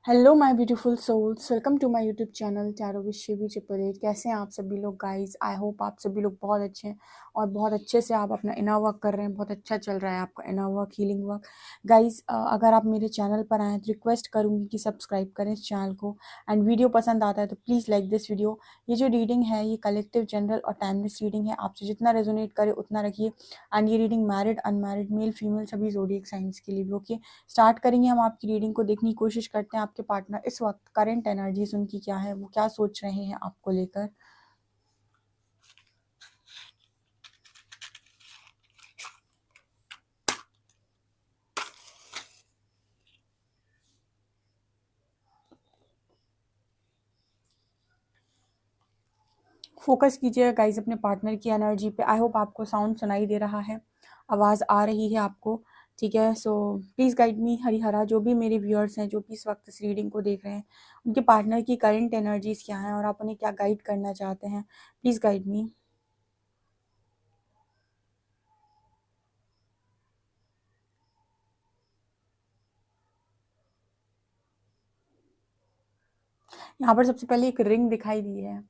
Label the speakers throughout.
Speaker 1: Hello my beautiful souls, welcome to my YouTube channel tarot with Shivi triple eight. कैसे हैं आप सभी लोग गाइस? आई होप आप सभी लोग बहुत अच्छे हैं और बहुत अच्छे से आप अपना इनर वर्क कर रहे हैं। बहुत अच्छा चल रहा है आपका inner work, healing work. Guys, अगर आप मेरे चैनल पर आए तो रिक्वेस्ट करूंगी कि सब्सक्राइब करें इस चैनल को। एंड वीडियो पसंद आता है तो प्लीज़ लाइक दिस वीडियो। ये जो रीडिंग है ये कलेक्टिव, जनरल और टाइमलेस रीडिंग है। आपसे जितना रेजोनेट करे उतना रखिए। एंड ये reading married, unmarried, male female सभी ज़ोडिएक साइंस के लिए भी ओके। स्टार्ट करेंगे हम आपकी रीडिंग को। देखने की कोशिश करते हैं आपके पार्टनर इस वक्त करंट एनर्जीज उनकी क्या है, वो क्या सोच रहे हैं आपको लेकर। फोकस कीजिएगा गाइज अपने पार्टनर की एनर्जी पे। आई होप आपको साउंड सुनाई दे रहा है, आवाज़ आ रही है आपको। ठीक है, so please guide me Harihara. जो भी मेरे व्यूअर्स हैं, जो भी इस वक्त इस रीडिंग को देख रहे हैं, उनके पार्टनर की करंट एनर्जीज क्या हैं और आप उन्हें क्या गाइड करना चाहते हैं, प्लीज़ गाइड मी। यहाँ पर सबसे पहले एक रिंग दिखाई दी है।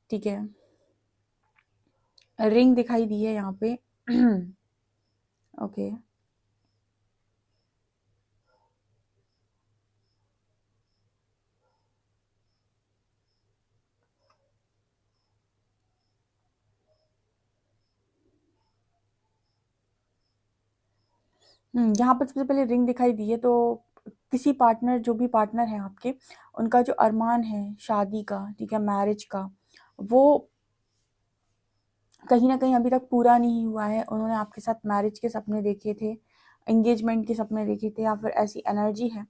Speaker 1: ठीक है, रिंग दिखाई दी है यहाँ पे। ओके यहाँ पर सबसे पहले रिंग दिखाई दी है, तो किसी पार्टनर, जो भी पार्टनर है आपके, उनका जो अरमान है शादी का, ठीक है, मैरिज का, वो कहीं ना कहीं अभी तक पूरा नहीं हुआ है। उन्होंने आपके साथ मैरिज के सपने देखे थे, एंगेजमेंट के सपने देखे थे, या फिर ऐसी एनर्जी है।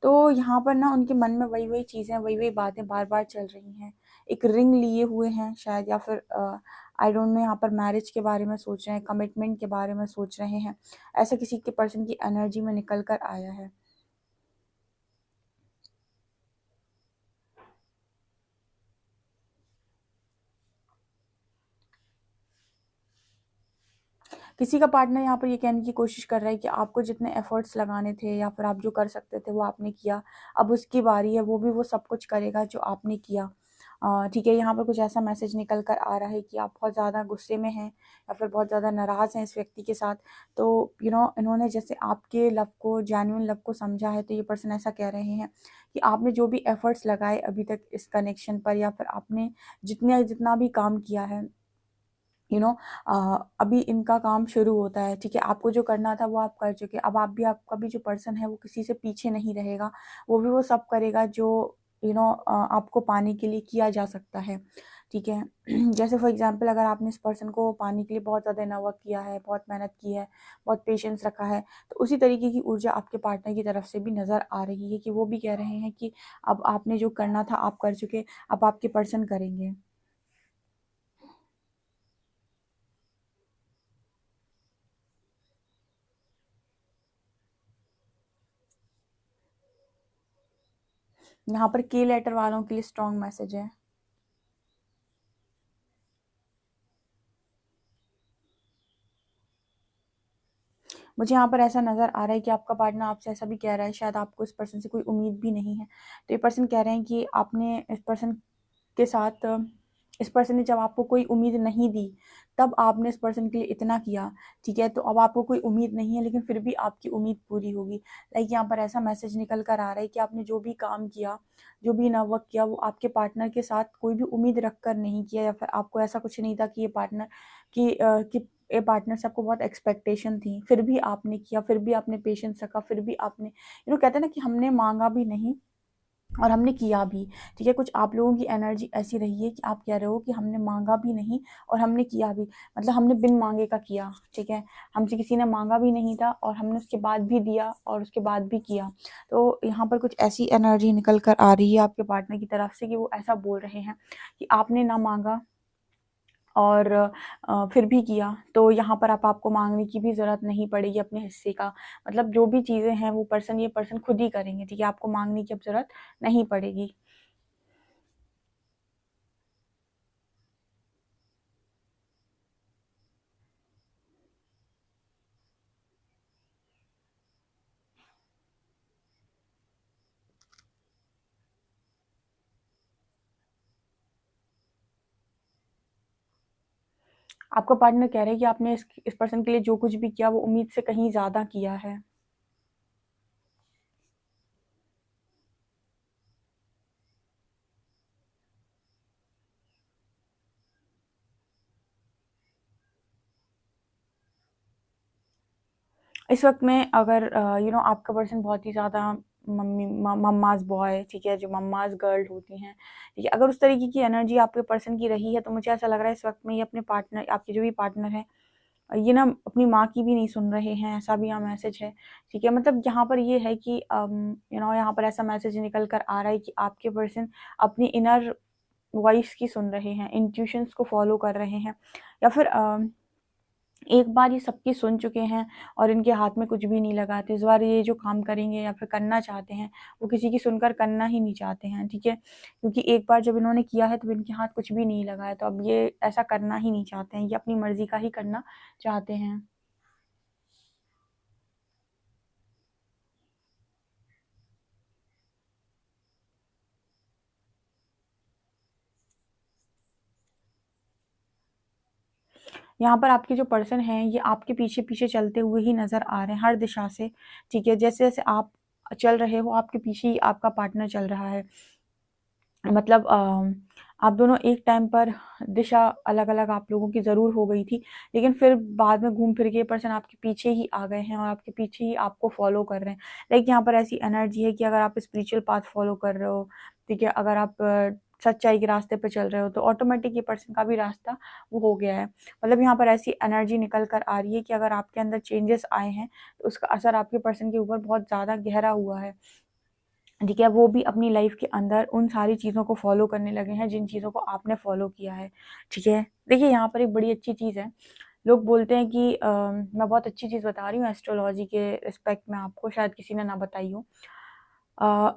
Speaker 1: तो यहाँ पर ना उनके मन में वही वही चीज़ें, वही वही बातें बार बार चल रही हैं। एक रिंग लिए हुए हैं शायद, या फिर आई डोंट नो, यहाँ पर मैरिज के बारे में सोच रहे हैं, कमिटमेंट के बारे में सोच रहे हैं। ऐसा किसी के पर्सन की एनर्जी में निकल कर आया है। किसी का पार्टनर यहाँ पर ये कहने की कोशिश कर रहा है कि आपको जितने एफर्ट्स लगाने थे या फिर आप जो कर सकते थे वो आपने किया। अब उसकी बारी है, वो भी वो सब कुछ करेगा जो आपने किया। ठीक है, यहाँ पर कुछ ऐसा मैसेज निकल कर आ रहा है कि आप बहुत ज़्यादा गुस्से में हैं या फिर बहुत ज़्यादा नाराज़ हैं इस व्यक्ति के साथ। तो इन्होंने जैसे आपके लव को, जेन्युइन लव को समझा है, तो ये पर्सन ऐसा कह रहे हैं कि आपने जो भी एफर्ट्स लगाए अभी तक इस कनेक्शन पर, या फिर आपने जितना भी काम किया है, यू नो अभी इनका काम शुरू होता है। ठीक है, आपको जो करना था वो आप कर चुके। अब आप भी, आपका भी जो पर्सन है वो किसी से पीछे नहीं रहेगा। वो भी वो सब करेगा जो आपको पाने के लिए किया जा सकता है। ठीक है। जैसे फॉर एग्जांपल, अगर आपने इस पर्सन को पाने के लिए बहुत ज़्यादा इनर किया है, बहुत मेहनत की है, बहुत पेशेंस रखा है, तो उसी तरीके की ऊर्जा आपके पार्टनर की तरफ से भी नज़र आ रही है कि वो भी कह रहे हैं कि अब आपने जो करना था आप कर चुके, अब आपके पर्सन करेंगे। यहाँ पर के लेटर वालों के लिए स्ट्रॉन्ग मैसेज है। मुझे यहाँ पर ऐसा नज़र आ रहा है कि आपका पार्टनर आपसे ऐसा भी कह रहा है, शायद आपको इस पर्सन से कोई उम्मीद भी नहीं है। तो ये पर्सन कह रहे हैं कि आपने इस पर्सन के साथ, इस पर्सन ने जब आपको कोई उम्मीद नहीं दी, तब आपने इस पर्सन के लिए इतना किया। ठीक है, तो अब आपको कोई उम्मीद नहीं है, लेकिन फिर भी आपकी उम्मीद पूरी होगी। लाइक यहाँ पर ऐसा मैसेज निकल कर आ रहा है कि आपने जो भी काम किया, जो भी वर्क किया, वो आपके पार्टनर के साथ कोई भी उम्मीद रख कर नहीं किया, या फिर आपको ऐसा कुछ नहीं था कि ये पार्टनर कि ये पार्टनर से आपको बहुत एक्सपेक्टेशन थी, फिर भी आपने किया, फिर भी आपने पेशेंस रखा, फिर भी आपने कहते हैं ना कि हमने मांगा भी नहीं और हमने किया भी। ठीक है, कुछ आप लोगों की एनर्जी ऐसी रही है कि आप कह रहे हो कि हमने मांगा भी नहीं और हमने किया भी, मतलब हमने बिन मांगे का किया। ठीक है, हमसे किसी ने मांगा भी नहीं था और हमने उसके बाद भी दिया और उसके बाद भी किया। तो यहाँ पर कुछ ऐसी एनर्जी निकल कर आ रही है आपके पार्टनर की तरफ से कि वो ऐसा बोल रहे हैं कि आपने ना मांगा और फिर भी किया, तो यहाँ पर आप आपको मांगने की भी ज़रूरत नहीं पड़ेगी अपने हिस्से का। मतलब जो भी चीज़ें हैं वो ये पर्सन खुद ही करेंगे। ठीक है, आपको मांगने की अब ज़रूरत नहीं पड़ेगी। आपका पार्टनर कह रहा है कि आपने इस पर्सन के लिए जो कुछ भी किया वो उम्मीद से कहीं ज़्यादा किया है। इस वक़्त में अगर आपका पर्सन बहुत ही ज़्यादा मम्माज़ बॉय, ठीक है, जो मम्माज़ गर्ल होती हैं, ठीक है, अगर उस तरीके की एनर्जी आपके पर्सन की रही है, तो मुझे ऐसा लग रहा है इस वक़्त में ये अपने पार्टनर, आपके जो भी पार्टनर हैं, ये ना अपनी माँ की भी नहीं सुन रहे हैं, ऐसा भी यहाँ मैसेज है, ठीक है। मतलब यहाँ पर ये है कि यहाँ पर ऐसा मैसेज निकल कर आ रहा है कि आपके पर्सन अपनी इनर वॉइस की सुन रहे हैं, इंट्यूशंस को फॉलो कर रहे हैं, या फिर एक बार ये सबकी सुन चुके हैं और इनके हाथ में कुछ भी नहीं लगा, तो इस बार ये जो काम करेंगे या फिर करना चाहते हैं, वो किसी की सुनकर करना ही नहीं चाहते हैं, ठीक है। क्योंकि एक बार जब इन्होंने किया है तो इनके हाथ कुछ भी नहीं लगा है, तो अब ये ऐसा करना ही नहीं चाहते हैं, ये अपनी मर्ज़ी का ही करना चाहते हैं। यहाँ पर आपके जो पर्सन हैं, ये आपके पीछे-पीछे चलते हुए ही नज़र आ रहे हैं हर दिशा से, ठीक है। जैसे-जैसे आप चल रहे हो, आपके पीछे ही आपका पार्टनर चल रहा है। मतलब आप दोनों एक टाइम पर दिशा अलग-अलग आप लोगों की ज़रूर हो गई थी, लेकिन फिर बाद में घूम फिर के ये पर्सन आपके पीछे ही आ गए हैं और आपके पीछे ही आपको फ़ॉलो कर रहे हैं। लाइक यहाँ पर ऐसी एनर्जी है कि अगर आप स्पिरिचुअल पाथ फ़ॉलो कर रहे हो, ठीक है, अगर आप सच्चाई के रास्ते पे चल रहे हो, तो ऑटोमेटिक ये पर्सन का भी रास्ता वो हो गया है। मतलब यहाँ पर ऐसी एनर्जी निकल कर आ रही है कि अगर आपके अंदर चेंजेस आए हैं, तो उसका असर आपके पर्सन के ऊपर बहुत ज़्यादा गहरा हुआ है। ठीक है, वो भी अपनी लाइफ के अंदर उन सारी चीज़ों को फ़ॉलो करने लगे हैं, जिन चीज़ों को आपने फ़ॉलो किया है, ठीक है। देखिए, यहाँ पर एक बड़ी अच्छी चीज़ है, लोग बोलते हैं कि मैं बहुत अच्छी चीज़ बता रही हूँ एस्ट्रोलॉजी के रिस्पेक्ट में आपको, शायद किसी ने ना बताई हो।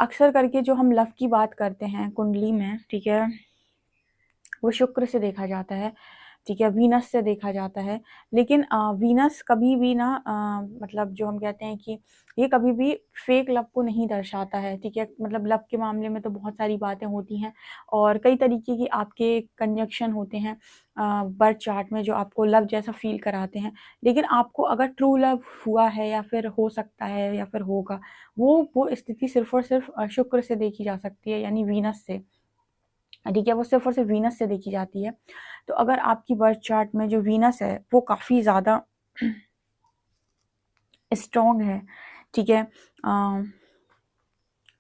Speaker 1: अक्सर करके जो हम लव की बात करते हैं कुंडली में, ठीक है, वो शुक्र से देखा जाता है, ठीक है, वीनस से देखा जाता है। लेकिन वीनस कभी भी ना मतलब जो हम कहते हैं कि ये कभी भी फेक लव को नहीं दर्शाता है, ठीक है। मतलब लव के मामले में तो बहुत सारी बातें होती हैं और कई तरीके की आपके कंजंक्शन होते हैं बर्थ चार्ट में जो आपको लव जैसा फ़ील कराते हैं। लेकिन आपको अगर ट्रू लव हुआ है या फिर हो सकता है या फिर होगा, वो स्थिति सिर्फ़ और सिर्फ़ शुक्र से देखी जा सकती है, यानी वीनस से। ठीक है, वो सिर्फ़ और सिर्फ़ वीनस से देखी जाती है। तो अगर आपकी बर्थ चार्ट में जो वीनस है, वो काफ़ी ज़्यादा स्ट्रॉन्ग है, ठीक है?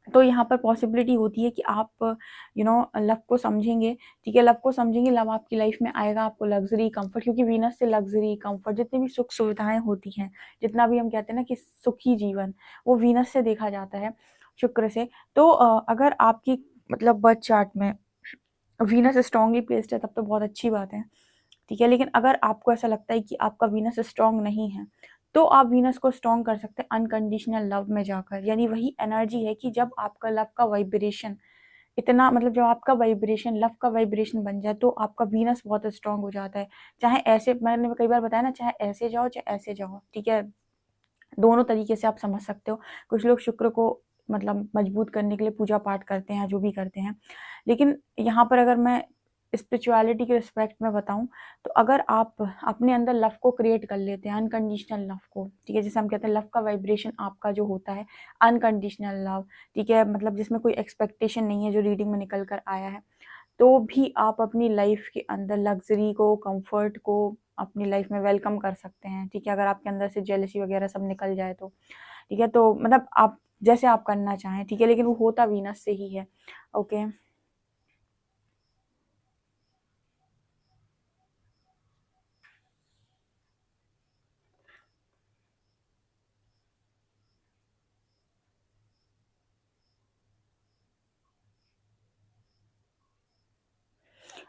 Speaker 1: तो यहाँ पर पॉसिबिलिटी होती है कि आप लव को समझेंगे, ठीक है? लव को समझेंगे, लव आपकी लाइफ़ में आएगा, आपको लग्ज़री, कम्फ़र्ट, क्योंकि वीनस से लग्ज़री, कम्फ़र्ट जितनी भी सुख-सुविधाएँ होती हैं, जितना भी हम कहते हैं ना कि सुखी जीवन, वो वीनस से देखा जाता है, शुक्र से। तो अगर आपकी मतलब बर्थ चार्ट में वीनस स्ट्रांगली प्लेस्ड है, तब तो बहुत अच्छी बात है, ठीक है। लेकिन अगर आपको ऐसा लगता है कि आपका वीनस स्ट्रांग नहीं है, तो आप वीनस को स्ट्रांग कर सकते हैं अनकंडीशनल लव में जाकर। यानी वही एनर्जी है कि जब आपका लव का वाइब्रेशन इतना, मतलब जब आपका वाइब्रेशन लव का वाइब्रेशन बन जाए, तो आपका वीनस बहुत स्ट्रांग हो जाता है। चाहे ऐसे, मैंने कई बार बताया ना, चाहे ऐसे जाओ चाहे ऐसे जाओ, ठीक है। दोनों तरीके से आप समझ सकते हो। कुछ लोग शुक्र को मतलब मजबूत करने के लिए पूजा पाठ करते हैं, जो भी करते हैं। लेकिन यहाँ पर अगर मैं स्पिरिचुअलिटी के रिस्पेक्ट में बताऊँ, तो अगर आप अपने अंदर लव को क्रिएट कर लेते हैं, अनकंडीशनल लव को, ठीक है, जैसे हम कहते हैं लव का वाइब्रेशन आपका जो होता है, अनकंडीशनल लव, ठीक है, मतलब जिसमें कोई एक्सपेक्टेशन नहीं है, जो रीडिंग में निकल कर आया है, तो भी आप अपनी लाइफ के अंदर लग्ज़री को, कम्फ़र्ट को अपनी लाइफ में वेलकम कर सकते हैं, ठीक है? अगर आपके अंदर से जेलसी वग़ैरह सब निकल जाए तो, ठीक है? तो मतलब आप जैसे आप करना चाहें, ठीक है? लेकिन वो होता वीनस से ही है, ओके?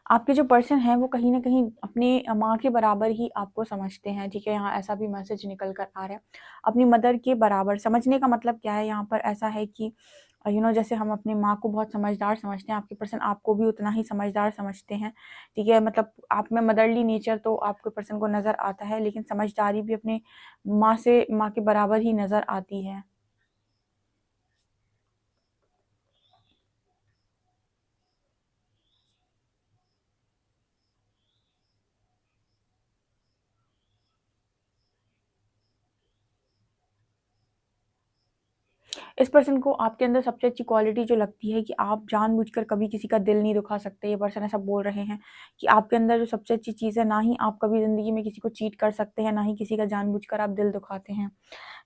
Speaker 1: आपके जो पर्सन हैं, वो कहीं न कहीं अपनी माँ के बराबर ही आपको समझते हैं, ठीक है? यहाँ ऐसा भी मैसेज निकल कर आ रहा है। अपनी मदर के बराबर समझने का मतलब क्या है, यहाँ पर ऐसा है कि जैसे हम अपनी माँ को बहुत समझदार समझते हैं, आपके पर्सन आपको भी उतना ही समझदार समझते हैं, ठीक है? मतलब आप में मदरली नेचर तो आपके पर्सन को नज़र आता है, लेकिन समझदारी भी अपनी माँ के बराबर ही नज़र आती है। इस पर्सन को आपके अंदर सबसे अच्छी क्वालिटी जो लगती है कि आप जानबूझकर कभी किसी का दिल नहीं दुखा सकते। ये पर्सन ऐसा बोल रहे हैं कि आपके अंदर जो सबसे अच्छी चीज़ है, ना ही आप कभी ज़िंदगी में किसी को चीट कर सकते हैं, ना ही किसी का जानबूझकर आप दिल दुखाते हैं,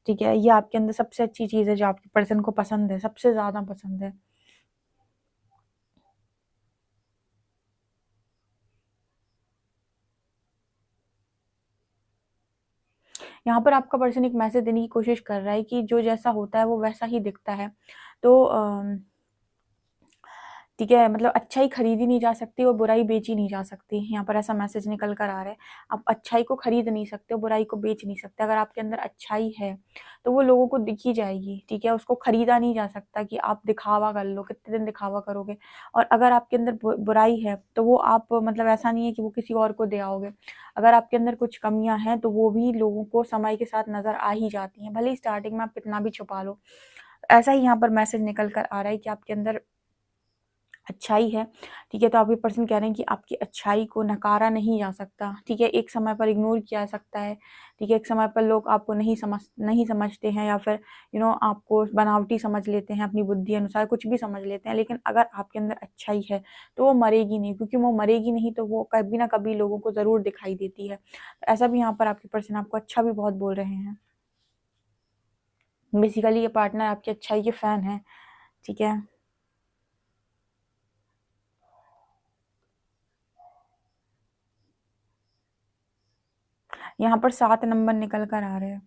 Speaker 1: ठीक है? ये आपके अंदर सबसे अच्छी चीज़ है जो आपके पर्सन को पसंद है, सबसे ज़्यादा पसंद है। यहाँ पर आपका पर्सन एक मैसेज देने की कोशिश कर रहा है कि जो जैसा होता है वो वैसा ही दिखता है। तो ठीक है, मतलब अच्छाई खरीदी नहीं जा सकती और बुराई बेची नहीं जा सकती। यहाँ पर ऐसा मैसेज निकल कर आ रहा है। आप अच्छाई को खरीद नहीं सकते और बुराई को बेच नहीं सकते। अगर आपके अंदर अच्छाई है, तो वो लोगों को दिखी जाएगी, ठीक है? उसको खरीदा नहीं जा सकता कि आप दिखावा कर लो, कितने दिन दिखावा करोगे? और अगर आपके अंदर बुराई है, तो वो आप मतलब ऐसा नहीं है कि वो किसी और को दे आओगे। अगर आपके अंदर कुछ कमियाँ हैं, तो वो भी लोगों को समय के साथ नज़र आ ही जाती हैं, भले ही स्टार्टिंग में आप कितना भी छुपा लो। ऐसा ही यहाँ पर मैसेज निकल कर आ रहा है कि आपके अंदर अच्छाई है, ठीक है? तो आपके पर्सन कह रहे हैं कि आपकी अच्छाई को नकारा नहीं जा सकता, ठीक है? एक समय पर इग्नोर किया जा सकता है, ठीक है? एक समय पर लोग आपको नहीं समझते हैं या फिर आपको बनावटी समझ लेते हैं, अपनी बुद्धि अनुसार कुछ भी समझ लेते हैं, लेकिन अगर आपके अंदर अच्छाई है, तो वो मरेगी नहीं, क्योंकि वो मरेगी नहीं तो वो कभी ना कभी लोगों को ज़रूर दिखाई देती है। ऐसा भी यहाँ पर आपके पर्सन आपको अच्छा भी बहुत बोल रहे हैं। बेसिकली ये पार्टनर आपकी अच्छाई के फ़ैन हैं, ठीक है? यहाँ पर 7 नंबर निकल कर आ रहे हैं।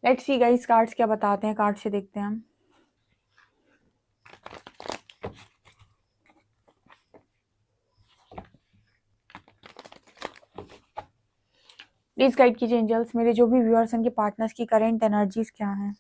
Speaker 1: लेट्स सी गाइस, कार्ड्स क्या बताते हैं, कार्ड से देखते हैं हम। प्लीज गाइड कीजिए एंजल्स, मेरे जो भी व्यूअर्स हैं, के पार्टनर्स की करेंट एनर्जीज क्या हैं।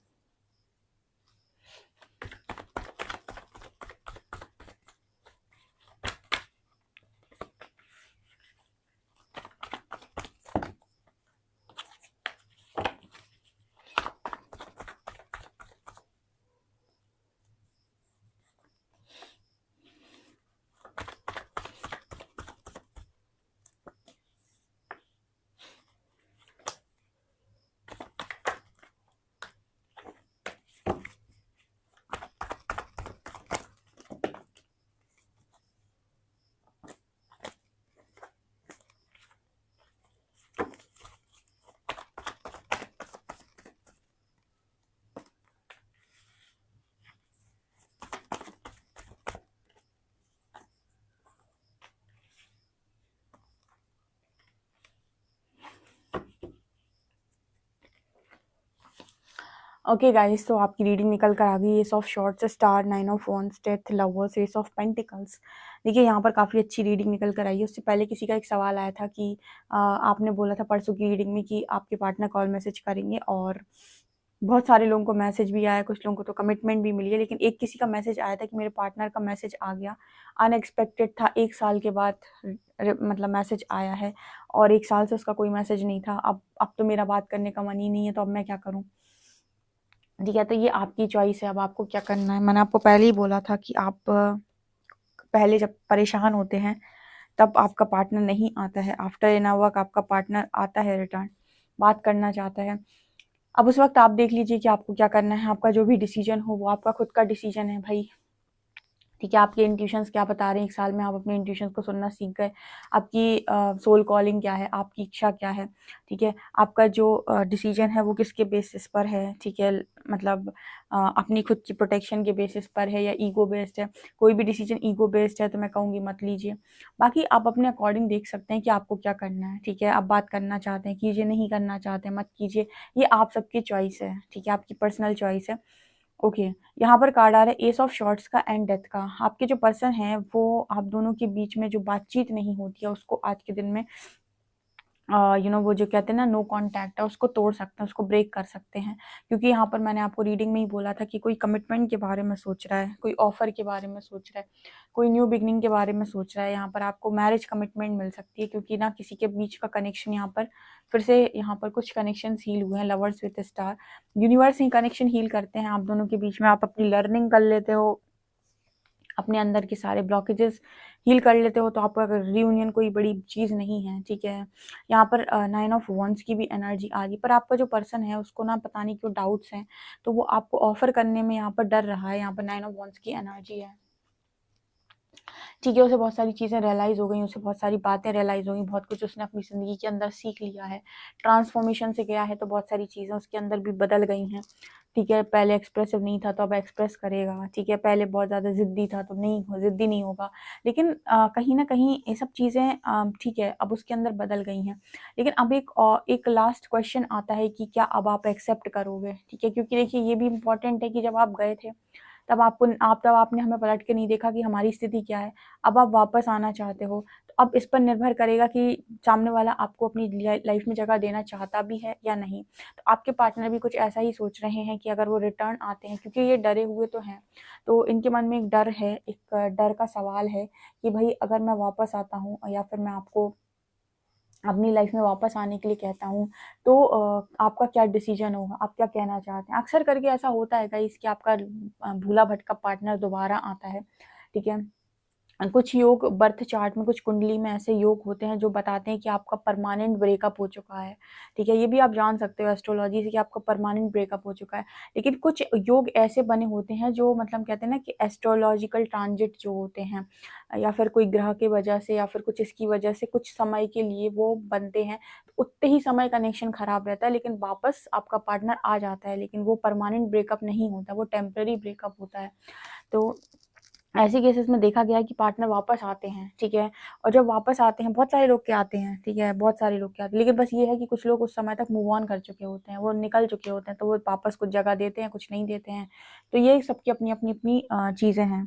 Speaker 1: ओके गाइस, तो आपकी रीडिंग निकल कर आ गई। S of shorts, star, 9 of wands, death, lovers, S of pentacles. देखिए यहाँ पर काफ़ी अच्छी रीडिंग निकल कर आई है। उससे पहले किसी का एक सवाल आया था कि आपने बोला था परसों की रीडिंग में कि आपके पार्टनर कॉल मैसेज करेंगे, और बहुत सारे लोगों को मैसेज भी आया, कुछ लोगों को तो कमिटमेंट भी मिली है, लेकिन एक किसी का मैसेज आया था कि मेरे पार्टनर का मैसेज आ गया, अनएक्सपेक्टेड था, 1 साल के बाद मतलब मैसेज आया है, और 1 साल से उसका कोई मैसेज नहीं था। अब तो मेरा बात करने का मन ही नहीं है, तो अब मैं क्या करूँ? ठीक है, तो ये आपकी चॉइस है, अब आपको क्या करना है। मैंने आपको पहले ही बोला था कि आप पहले जब परेशान होते हैं, तब आपका पार्टनर नहीं आता है। आफ्टर एनफ वर्क आपका पार्टनर आता है रिटर्न, बात करना चाहता है। अब उस वक़्त आप देख लीजिए कि आपको क्या करना है। आपका जो भी डिसीज़न हो, वो आपका खुद का डिसीज़न है भई। ठीक है, आपके इंट्यूशंस क्या बता रहे हैं, 1 साल में आप अपने इंट्यूशंस को सुनना सीख गए। आपकी सोल कॉलिंग क्या है, आपकी इच्छा क्या है, ठीक है? आपका जो डिसीज़न है वो किसके बेसिस पर है, ठीक है? मतलब अपनी खुद की प्रोटेक्शन के बेसिस पर है या ईगो बेस्ड है। कोई भी डिसीज़न ईगो बेस्ड है तो मैं कहूँगी मत लीजिए। बाकी आप अपने अकॉर्डिंग देख सकते हैं कि आपको क्या करना है, ठीक है? आप बात करना चाहते हैं कीजिए, नहीं करना चाहते हैं मत कीजिए। ये आप सबकी चॉइस है, ठीक है? आपकी पर्सनल चॉइस है। ओके, यहाँ पर कार्ड आ रहा है एस ऑफ शॉर्ट्स का एंड डेथ का। आपके जो पर्सन हैं वो आप दोनों के बीच में जो बातचीत नहीं होती है उसको आज के दिन में वो जो कहते हैं ना नो कांटेक्ट है, उसको तोड़ सकते हैं, उसको ब्रेक कर सकते हैं। क्योंकि यहाँ पर मैंने आपको रीडिंग में ही बोला था कि कोई कमिटमेंट के बारे में सोच रहा है, कोई ऑफर के बारे में सोच रहा है, कोई न्यू बिगनिंग के बारे में सोच रहा है। यहाँ पर आपको मैरिज कमिटमेंट मिल सकती है, क्योंकि ना किसी के बीच का कनेक्शन यहाँ पर फिर से, यहाँ पर कुछ कनेक्शन हील हुए हैं। लवर्स विद स्टार, यूनिवर्स ही कनेक्शन हील करते हैं आप दोनों के बीच में। आप अपनी लर्निंग कर लेते हो, अपने अंदर के सारे ब्लॉकेजेस हील कर लेते हो, तो आपका रियूनियन कोई बड़ी चीज़ नहीं है, ठीक है। यहाँ पर 9 ऑफ वॉन्ड्स की भी एनर्जी आ रही, पर आपका जो पर्सन है उसको ना पता नहीं क्यों डाउट्स हैं, तो वो आपको ऑफर करने में यहाँ पर डर रहा है। यहाँ पर 9 ऑफ वॉन्ड्स की एनर्जी है, ठीक है। उसे बहुत सारी चीज़ें रियलाइज़ हो गई, उसे बहुत सारी बातें रियलाइज़ हो गई, बहुत कुछ उसने अपनी ज़िंदगी के अंदर सीख लिया है, ट्रांसफॉर्मेशन से गया है, तो बहुत सारी चीज़ें उसके अंदर भी बदल गई हैं, ठीक है। पहले एक्सप्रेसिव नहीं था तो अब एक्सप्रेस करेगा, ठीक है। पहले बहुत ज़्यादा ज़िद्दी था तो नहीं, ज़िद्दी नहीं होगा। लेकिन कहीं न कहीं ये सब चीज़ें ठीक है, अब उसके अंदर बदल गई हैं। लेकिन अब एक लास्ट क्वेश्चन आता है कि क्या अब आप एक्सेप्ट करोगे, ठीक है। क्योंकि देखिए ये भी इम्पोर्टेंट है कि जब आप गए थे तब आपने हमें पलट के नहीं देखा कि हमारी स्थिति क्या है। अब आप वापस आना चाहते हो, तो अब इस पर निर्भर करेगा कि सामने वाला आपको अपनी लाइफ में जगह देना चाहता भी है या नहीं। तो आपके पार्टनर भी कुछ ऐसा ही सोच रहे हैं कि अगर वो रिटर्न आते हैं, क्योंकि ये डरे हुए तो हैं, तो इनके मन में एक डर है, एक डर का सवाल है कि भई अगर मैं वापस आता हूँ या फिर मैं आपको अपनी लाइफ में वापस आने के लिए कहता हूँ, तो आपका क्या डिसीजन होगा, आप क्या कहना चाहते हैं। अक्सर करके ऐसा होता है गाइस कि आपका भूला भटका पार्टनर दोबारा आता है, ठीक है। कुछ योग बर्थ चार्ट में, कुछ कुंडली में ऐसे योग होते हैं जो बताते हैं कि आपका परमानेंट ब्रेकअप हो चुका है, ठीक है। ये भी आप जान सकते हो एस्ट्रोलॉजी से कि आपका परमानेंट ब्रेकअप हो चुका है। लेकिन कुछ योग ऐसे बने होते हैं जो मतलब कहते हैं ना कि एस्ट्रोलॉजिकल ट्रांजिट जो होते हैं, या फिर कोई ग्रह की वजह से या फिर कुछ इसकी वजह से कुछ समय के लिए वो बनते हैं, तो उतने ही समय कनेक्शन खराब रहता है, लेकिन वापस आपका पार्टनर आ जाता है। लेकिन वो परमानेंट ब्रेकअप नहीं होता, वो टेम्पररी ब्रेकअप होता है। तो ऐसे केसेस में देखा गया है कि पार्टनर वापस आते हैं, ठीक है। और जब वापस आते हैं, बहुत सारे लोग के आते हैं, ठीक है, बहुत सारे लोग के आते हैं, लेकिन बस ये है कि कुछ लोग उस समय तक मूव ऑन कर चुके होते हैं, वो निकल चुके होते हैं, तो वो वापस कुछ जगह देते हैं, कुछ नहीं देते हैं। तो ये सबकी अपनी अपनी अपनी चीज़ें हैं,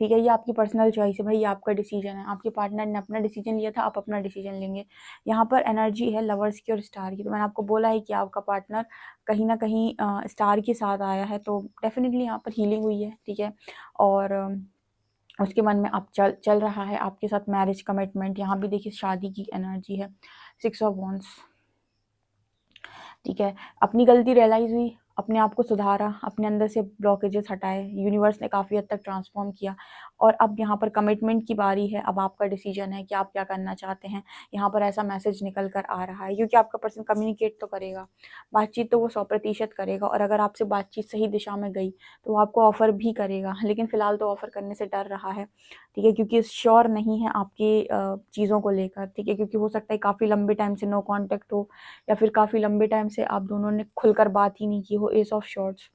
Speaker 1: ठीक है। ये आपकी पर्सनल चॉइस है भाई, ये आपका डिसीजन है। आपके पार्टनर ने अपना डिसीजन लिया था, आप अपना डिसीजन लेंगे। यहाँ पर एनर्जी है लवर्स की और स्टार की, तो मैंने आपको बोला है कि आपका पार्टनर कहीं ना कहीं स्टार के साथ आया है, तो डेफिनेटली यहाँ पर हीलिंग हुई है, ठीक है। और उसके मन में अब चल रहा है आपके साथ मैरिज कमिटमेंट। यहाँ भी देखिए शादी की एनर्जी है, 6 ऑफ वॉन्ड्स, ठीक है। अपनी गलती रियलाइज़ हुई, अपने आप को सुधारा, अपने अंदर से ब्लॉकेजेस हटाए, यूनिवर्स ने काफ़ी हद तक ट्रांसफॉर्म किया, और अब यहाँ पर कमिटमेंट की बारी है। अब आपका डिसीजन है कि आप क्या करना चाहते हैं। यहाँ पर ऐसा मैसेज निकल कर आ रहा है, क्योंकि आपका पर्सन कम्युनिकेट तो करेगा, बातचीत तो वो 100% करेगा, और अगर आपसे बातचीत सही दिशा में गई तो वो आपको ऑफ़र भी करेगा। लेकिन फ़िलहाल तो ऑफ़र करने से डर रहा है, ठीक है, क्योंकि श्योर नहीं है आपकी चीज़ों को लेकर, ठीक है। क्योंकि हो सकता है काफ़ी लंबे टाइम से नो कॉन्टैक्ट हो, या फिर काफ़ी लंबे टाइम से आप दोनों ने खुलकर बात ही नहीं की हो, एस ऑफ शॉर्ट्स।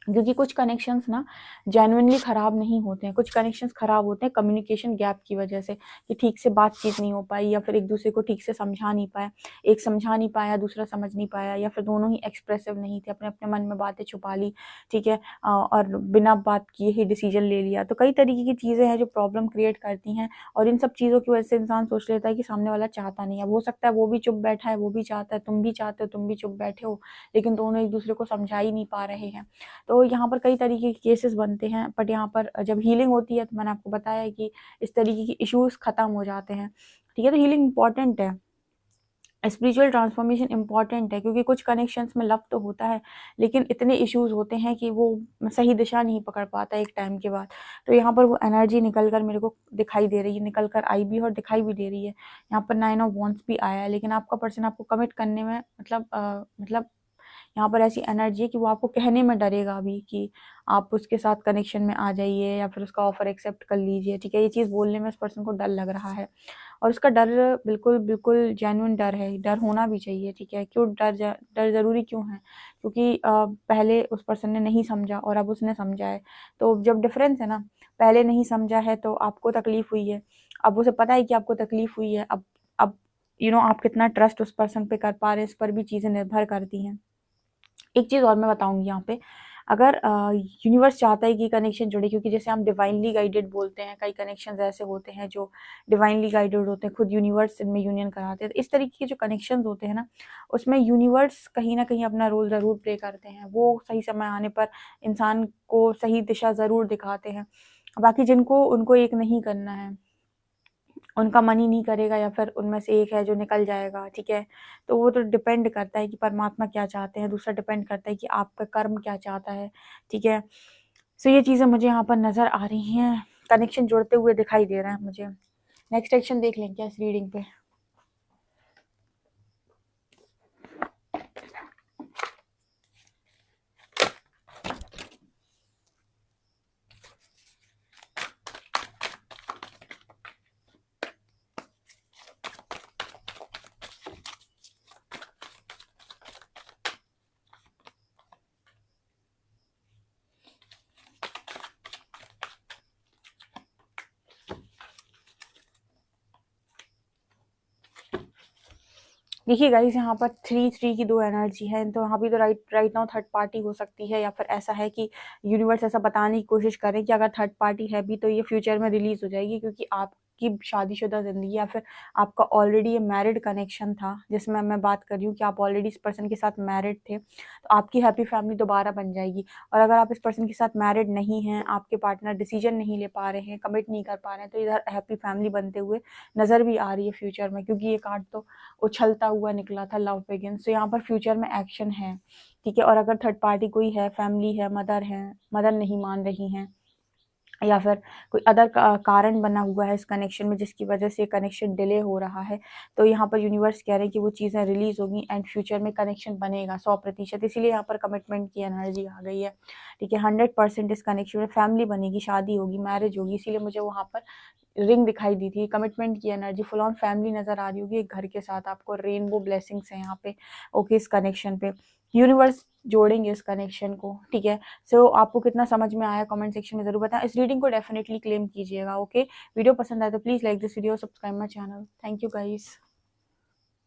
Speaker 1: क्योंकि कुछ कनेक्शंस ना जेन्युइनली ख़राब नहीं होते हैं, कुछ कनेक्शंस ख़राब होते हैं कम्युनिकेशन गैप की वजह से, कि ठीक से बातचीत नहीं हो पाई, या फिर एक दूसरे को ठीक से समझा नहीं पाया, एक समझा नहीं पाया, दूसरा समझ नहीं पाया, या फिर दोनों ही एक्सप्रेसिव नहीं थे, अपने अपने मन में बातें छुपा ली, ठीक है। और बिना बात किए ही डिसीजन ले लिया। तो कई तरीके की चीज़ें हैं जो प्रॉब्लम क्रिएट करती हैं, और इन सब चीज़ों की वजह से इंसान सोच लेता है कि सामने वाला चाहता नहीं है। हो सकता है वो भी चुप बैठा है, वो भी चाहता है, तुम भी चाहते हो, तुम भी चुप बैठे हो, लेकिन दोनों एक दूसरे को समझा ही नहीं पा रहे हैं। तो यहाँ पर कई तरीके के केसेस बनते हैं, बट यहाँ पर जब हीलिंग होती है, तो मैंने आपको बताया है कि इस तरीके की इश्यूज खत्म हो जाते हैं, ठीक है। तो हीलिंग इंपॉर्टेंट है, स्पिरिचुअल ट्रांसफॉर्मेशन इंपॉर्टेंट है, क्योंकि कुछ कनेक्शंस में लव तो होता है, लेकिन इतने इश्यूज होते हैं कि वो सही दिशा नहीं पकड़ पाता एक टाइम के बाद। तो यहाँ पर वो एनर्जी निकल कर मेरे को दिखाई दे रही है, निकल कर आई भी और दिखाई भी दे रही है। यहाँ पर 9 ऑफ वॉन्ड्स भी आया है, लेकिन आपका पर्सन आपको कमिट करने में मतलब यहाँ पर ऐसी एनर्जी है कि वो आपको कहने में डरेगा अभी कि आप उसके साथ कनेक्शन में आ जाइए, या फिर उसका ऑफर एक्सेप्ट कर लीजिए, ठीक है। ये चीज़ बोलने में उस पर्सन को डर लग रहा है, और उसका डर बिल्कुल बिल्कुल जेन्युइन डर है, डर होना भी चाहिए, ठीक है। क्यों डर ज़रूरी क्यों है? क्योंकि पहले उस पर्सन ने नहीं समझा और अब उसने समझा है। तो जब डिफरेंस है ना, पहले नहीं समझा है तो आपको तकलीफ़ हुई है, अब उसे पता है कि आपको तकलीफ़ हुई है, अब आप कितना ट्रस्ट उस पर्सन पे कर पा रहे हैं, इस पर भी चीज़ें निर्भर करती हैं। एक चीज़ और मैं बताऊँगी यहाँ पे, अगर यूनिवर्स चाहता है कि कनेक्शन जुड़े, क्योंकि जैसे हम डिवाइनली गाइडेड बोलते हैं, कई कनेक्शंस ऐसे होते हैं जो डिवाइनली गाइडेड होते हैं, खुद यूनिवर्स इनमें यूनियन कराते हैं। तो इस तरीके के जो कनेक्शंस होते हैं ना, उसमें यूनिवर्स कहीं ना कहीं अपना रोल ज़रूर प्ले करते हैं। वो सही समय आने पर इंसान को सही दिशा ज़रूर दिखाते हैं। बाकी जिनको उनको एक नहीं करना है, उनका मन ही नहीं करेगा, या फिर उनमें से एक है जो निकल जाएगा, ठीक है, तो वो तो डिपेंड करता है कि परमात्मा क्या चाहते हैं, दूसरा डिपेंड करता है कि आपका कर्म क्या चाहता है, ठीक है। सो ये चीज़ें मुझे यहाँ पर नज़र आ रही हैं, कनेक्शन जुड़ते हुए दिखाई दे रहा है मुझे। नेक्स्ट एक्शन देख लें क्या इस रीडिंग पे। देखिए गाइस, यहाँ पर 3 की 2 एनर्जी है, तो यहाँ भी तो राइट नाउ थर्ड पार्टी हो सकती है, या फिर ऐसा है कि यूनिवर्स ऐसा बताने की कोशिश कर रहे हैं कि अगर थर्ड पार्टी है भी तो ये फ्यूचर में रिलीज हो जाएगी, क्योंकि आपकी शादीशुदा ज़िंदगी या फिर आपका ऑलरेडी ये मैरिड कनेक्शन था, जिसमें मैं बात कर रही हूँ कि आप ऑलरेडी इस पर्सन के साथ मैरिड थे, तो आपकी हैप्पी फैमिली दोबारा बन जाएगी। और अगर आप इस पर्सन के साथ मैरिड नहीं हैं, आपके पार्टनर डिसीजन नहीं ले पा रहे हैं, कमिट नहीं कर पा रहे हैं, तो इधर हैप्पी फैमिली बनते हुए नज़र भी आ रही है फ्यूचर में, क्योंकि ये कार्ड तो उछलता हुआ निकला था, लव बिगिंस। तो यहाँ पर फ्यूचर में एक्शन है, ठीक है। और अगर थर्ड पार्टी कोई है, फैमिली है, मदर नहीं मान रही हैं, या फिर कोई अदर कारण बना हुआ है इस कनेक्शन में जिसकी वजह से कनेक्शन डिले हो रहा है, तो यहाँ पर यूनिवर्स कह रहे हैं कि वो चीज़ें रिलीज होगी एंड फ्यूचर में कनेक्शन बनेगा 100%। इसीलिए यहाँ पर कमिटमेंट की एनर्जी आ गई है, ठीक है। 100% इस कनेक्शन में फैमिली बनेगी, शादी होगी, मैरिज होगी। इसीलिए मुझे वहाँ पर रिंग दिखाई दी थी, कमिटमेंट की एनर्जी, फुल ऑन फैमिली नज़र आ रही होगी एक घर के साथ आपको। रेनबो ब्लेसिंग्स हैं यहाँ पे, ओके। इस कनेक्शन पे यूनिवर्स जोड़ेंगे इस कनेक्शन को, ठीक है। सो आपको कितना समझ में आया कमेंट सेक्शन में ज़रूर बताएं। इस रीडिंग को डेफिनेटली क्लेम कीजिएगा, ओके। वीडियो पसंद आए तो please like this video, subscribe my channel. Thank you guys.